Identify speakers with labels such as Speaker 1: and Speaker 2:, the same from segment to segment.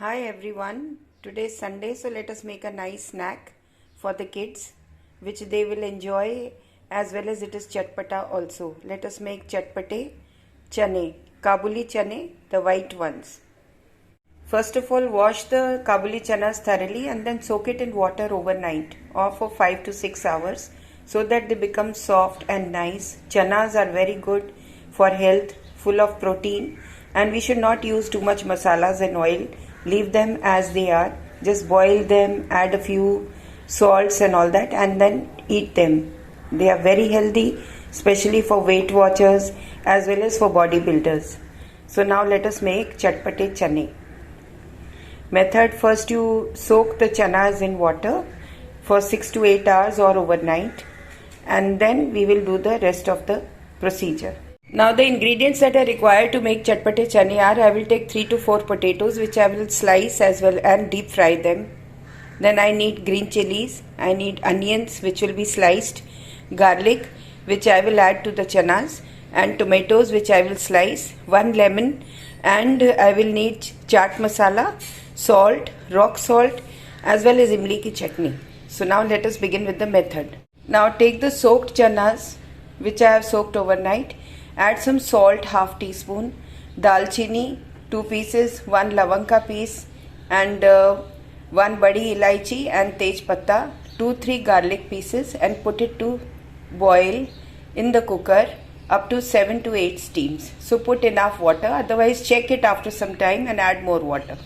Speaker 1: Hi everyone, today is Sunday, so let us make a nice snack for the kids which they will enjoy, as well as it is chatpata also. Let us make chatpate chane, Kabuli chane, the white ones. First of all, wash the Kabuli chanas thoroughly and then soak it in water overnight or for 5 to 6 hours so that they become soft and nice. Chanas are very good for health, full of protein, and we should not use too much masalas and oil. Leave them as they are. Just boil them, add a few salts and all that, and then eat them. They are very healthy, especially for Weight Watchers as well as for bodybuilders. So now let us make chatpate chane. Method: first you soak the chanas in water for 6 to 8 hours or overnight, and then we will do the rest of the procedure. Now the ingredients that are required to make chatpate chane are: I will take 3 to 4 potatoes which I will slice as well and deep fry them. Then I need green chilies, I need onions which will be sliced, garlic which I will add to the chanas, and tomatoes which I will slice, 1 lemon, and I will need chaat masala, salt, rock salt, as well as imli ki chutney. So now let us begin with the method. Now take the soaked chanas which I have soaked overnight. Add some salt, half teaspoon, dalchini 2 pieces, 1 lavanga piece, and 1 badi ilaichi and tej patta, 2-3 garlic pieces, and put it to boil in the cooker up to 7 to 8 steams. So put enough water, otherwise check it after some time and add more water.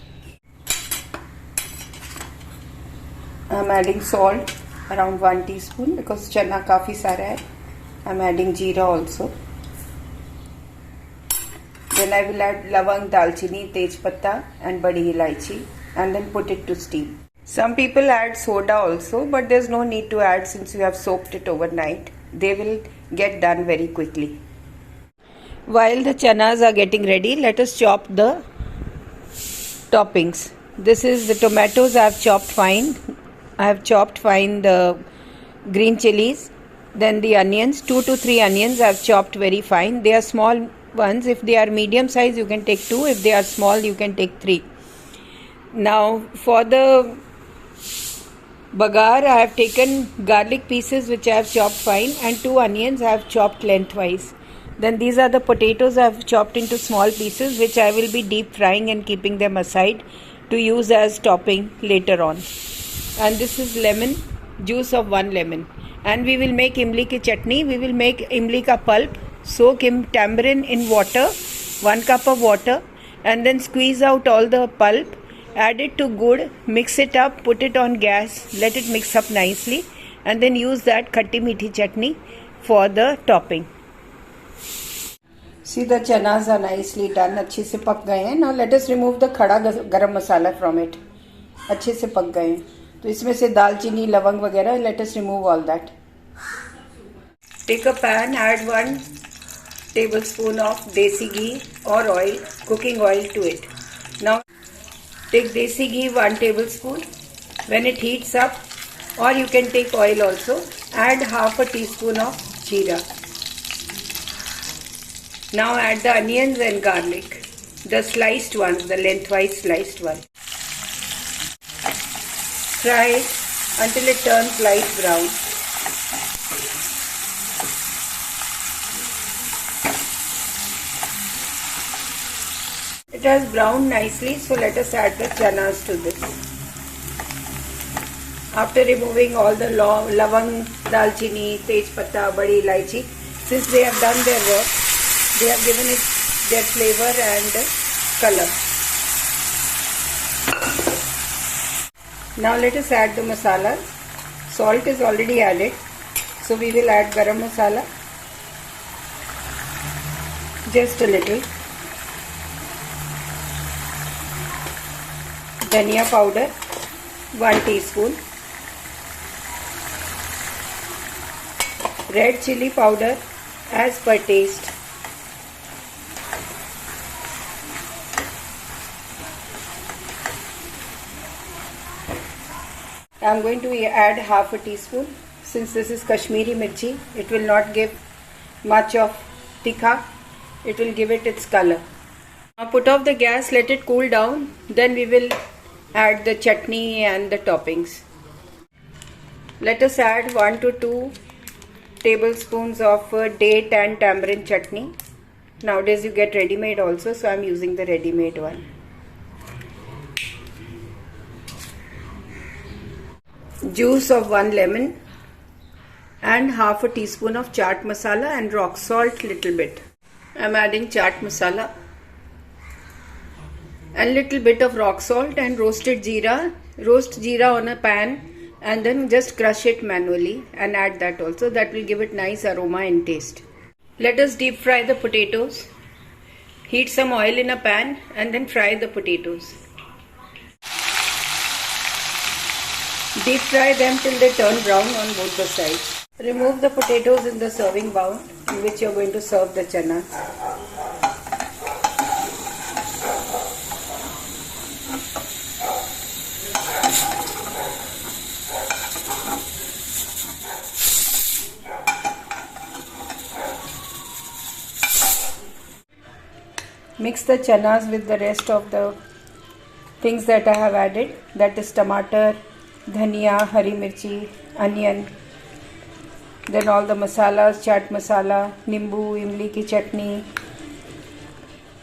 Speaker 1: I am adding salt around 1 teaspoon because chana काफी सारा है. I am adding jeera also. Then I will add lavang, dalchini, tej patta and badi ilaichi, and then put it to steam. Some people add soda also, but there's no need to add since you have soaked it overnight. They will get done very quickly. While the chanas are getting ready, let us chop the toppings. This is the tomatoes I have chopped fine. I have chopped fine the green chilies. Then the onions, 2 to 3 onions I have chopped very fine. They are small ones. If they are medium size, you can take 2. If they are small, you can take 3. Now for the bagar, I have taken garlic pieces which I have chopped fine, and 2 onions I have chopped lengthwise. Then these are the potatoes I have chopped into small pieces which I will be deep frying and keeping them aside to use as topping later on. And this is lemon, juice of 1 lemon. And we will make imli ki chutney. We will make imli ka pulp. Soak tamarind in water, 1 cup of water, and then squeeze out all the pulp. Add it to gur, mix it up, put it on gas, let it mix up nicely, and then use that khatti meethi chutney for the topping. See, the chanas are nicely done. अच्छे से पक गए हैं. Now let us remove the खड़ा गरम मसाला from it. अच्छे से पक गए हैं. तो इसमें से दालचीनी, लवंग वगैरह, let us remove all that. Take a pan, add 1 tablespoon of desi ghee or oil, cooking oil to it. Now take desi ghee 1 tablespoon. When it heats up, or you can take oil also, add half a teaspoon of jeera. Now add the onions and garlic, the sliced ones, the lengthwise sliced ones. Fry it until it turns light brown. It has browned nicely, so let us add the chanas to this. After removing all the lavang, dalchini, tej patta, badi ilaichi, since they have done their work, they have given it their flavor and color. Now let us add the masala. Salt is already added, so we will add garam masala, just a little. Dhania powder 1 teaspoon, red chili powder as per taste, I am going to add half a teaspoon. Since this is Kashmiri mirchi, it will not give much of tikha, it will give it its color. Now put off the gas, let it cool down. Then we will add the chutney and the toppings. Let us add 1 to 2 tablespoons of date and tamarind chutney. Nowadays you get ready-made also, so I am using the ready-made one. Juice of 1 lemon and half a teaspoon of chaat masala and rock salt little bit. I am adding chaat masala and little bit of rock salt and roasted jeera. Roast jeera on a pan and then just crush it manually and add that also. That will give it nice aroma and taste. Let us deep fry the potatoes. Heat some oil in a pan and then fry the potatoes. Deep fry them till they turn brown on both the sides. Remove the potatoes in the serving bowl in which you are going to serve the chana. Mix the chanas with the rest of the things that I have added, that is tomato, dhania, hari mirchi, onion, then all the masalas, chaat masala, nimbu, imli ki chutney,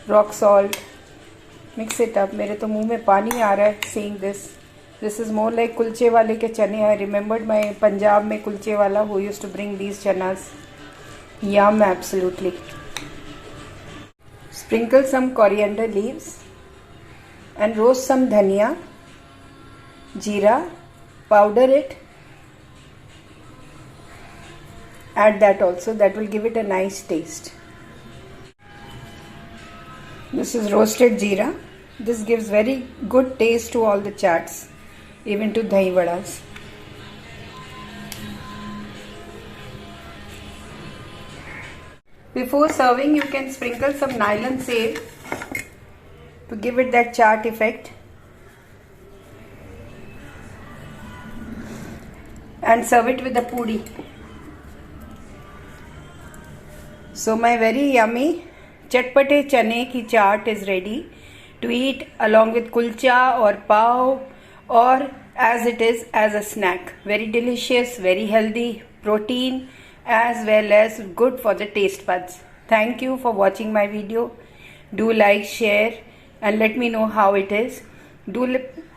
Speaker 1: rock salt. Mix it up. मेरे तो मुंह में पानी आ रहा है seeing this. This is more like kulche wale ke chane. I remembered my Punjab में kulche wala who used to bring these chanas. Yum, absolutely. Sprinkle some coriander leaves and roast some dhania, jeera, powder it, add that also. That will give it a nice taste. This is roasted jeera. This gives very good taste to all the chats, even to dahi vadas. Before serving, you can sprinkle some nylon save to give it that chaat effect. And serve it with the puri. So my very yummy chatpate chane ki chaat is ready to eat along with kulcha or pav or as it is as a snack. Very delicious, very healthy, protein as well as good for the taste buds. Thank you for watching my video. Do like, share and let me know how it is. Do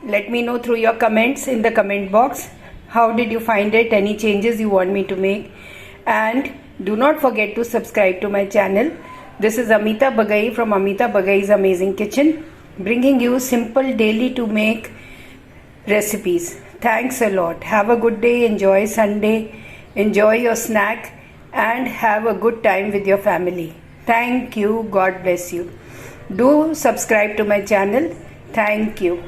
Speaker 1: let me know through your comments in the comment box. How did you find it? Any changes you want me to make? And do not forget to subscribe to my channel. This is Amita Bagai from Amita Bagai's Amazing Kitchen, bringing you simple daily to make recipes. Thanks a lot. Have a good day. Enjoy Sunday. Enjoy your snack and have a good time with your family. Thank you. God bless you. Do subscribe to my channel. Thank you.